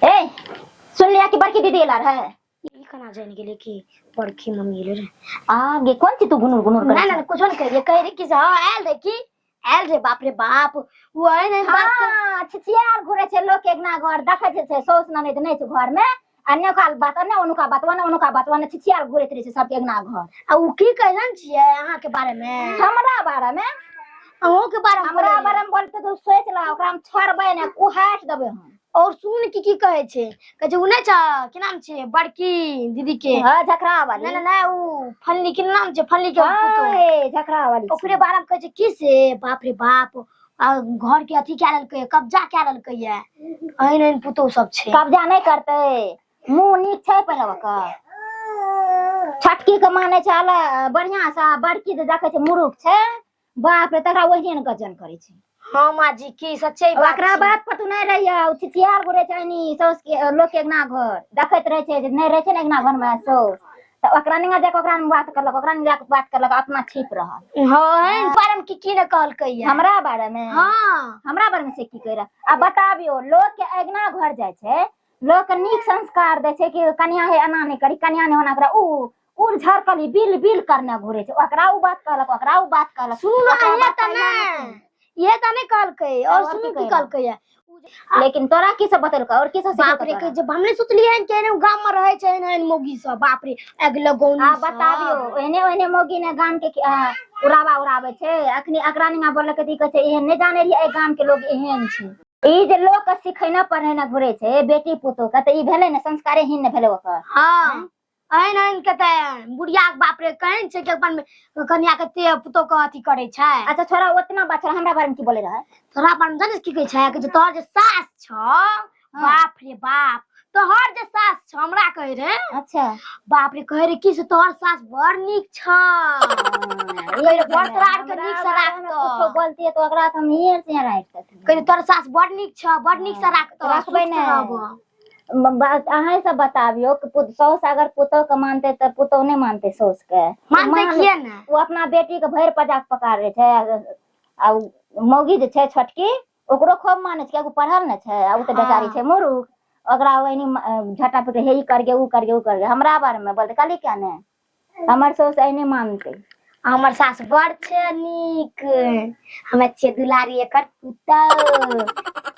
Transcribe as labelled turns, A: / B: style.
A: ए सुन लिया कि बड़की दीदी ला है
B: ई कना जाने के लिए कि बड़की मम्मी ले रे
A: आगे कौन सी तू गुनूर गुनूर
B: ना ना कुछ नहीं कह रही कि हां आयल देखी आयल रे बाप रे बाप वो है नहीं
A: हां छिछियार घुरे छे लोग एक ना घर देखे छे सौस ना नहीं छे घर में अन्य काल बात ने उनका बातवा ने छिछियार घुरे रहे छे सब एक ना घर
B: आ उ की कहन छिए अहाँ के बारे में
A: हमरा बारे में
B: अहू के बारे में
A: हमरा बारे में बोलते तो सोच ला ओकरा हम छोड़बे ने उहाट देबे हम
B: और सुन की कहे छे कहे छे उ नै छ की नाम छे बड़की दीदी के
A: हां झखरा वाली
B: ना ना उ फल्ली के नाम छे फल्ली के
A: ए झखरा वाली
B: ओकरे बारे में कहे छे की से बाप रे बाप घर के अथी क्या ललकै कब्जा क्या ललकै है अइन पुतो सब छे
A: कब्जा नहीं करते मुंह नीक छै पहलवा का छटकी के माने चाला बढ़िया सा बड़की जे देखे छे मुरुख छे बाप रे तकरा वही न गजन करे छे
B: हां मां जी की सच्चाई बात
A: ओकरा बात पतु नहीं रहिया छिछियार घुरे छनी सौस के लोग के ना घर देखत रहे छे जे नहीं रहे छे ना घर में सौस त ओकरा निंगा जाके ओकरा में बात करलक ओकरा निंगा जाके बात करलक अपना छिप रहल
B: हां बारे में की न कहलकै
A: हमरा बारे में
B: हां
A: हमरा बारे में से की कह रहा अब बताबियो लोग के अगना घर जाय छे लोग के नीक संस्कार दे छे कि कन्या है अना नहीं करी कन्या नहीं होना करा उ उड़ झरकली बिल बिल करने घुरे छे ओकरा उ बात कहलक
B: सुनु ना ये त नहीं कहलकै और सुनु की कहलकै
A: लेकिन तोरा की सब बतलक और की सब
B: बाप रे के जब हमने सोचलिए है कि गांव में रहे छे न मोगी सब बाप रे अग लगौनी
A: आ बताबियो ओने मोगी ने गाम के उड़ावे छे अखनी अकरा निंगा बोलक की कहे छे एहन नहीं जाने रही ए गाम के लोग एहन छे ई जे लोग के सिखैना पढ़ैना घुरे छे बेटी पुतो के त ई भेले न संस्कारे हीन न भेले ओकर
B: हां आइन आइन कहते बुढ़िया के बाप रे कहन छे के अपन कन्या के ते पुतो के अथी करे छे
A: अच्छा छोरा ओतना बच्चा हमरा बारे में की बोले रहा
B: तोरा बारे में जाने की कहे छे कि तोहर जे सास छ बाप रे बाप तोहर जे सास छ हमरा कहे रे
A: अच्छा
B: बाप रे कहे रे कि से तोहर सास बड़ नीक छ ये बड़ तोरार के नीक से राखतो
A: कुछो बोलती तो ओकरा हम हियर से राख
B: कहे तोहर सास बड़ नीक छ बड़ नीक से राखतो
A: रखबे न अहाँ सब बताबियो कि सौस अगर पुतो के मानते त पुतो नहीं मानते सौस के
B: मानते किए न
A: वो अपना बेटी के भर पजाक पकार रहे छे आ मौगी जे छे छटकी ओकरो खूब माने छे कि पढ़ल न छे आ उ त बेचारी छे मुरुख ओकरा वही झटापट हे ई करके उ करके हमरा बारे में बोलते काली क्या ने हमर सौस ऐने मानते
B: हमर सास बड़ छे नीक हमे छे दुलारी एकर पुतो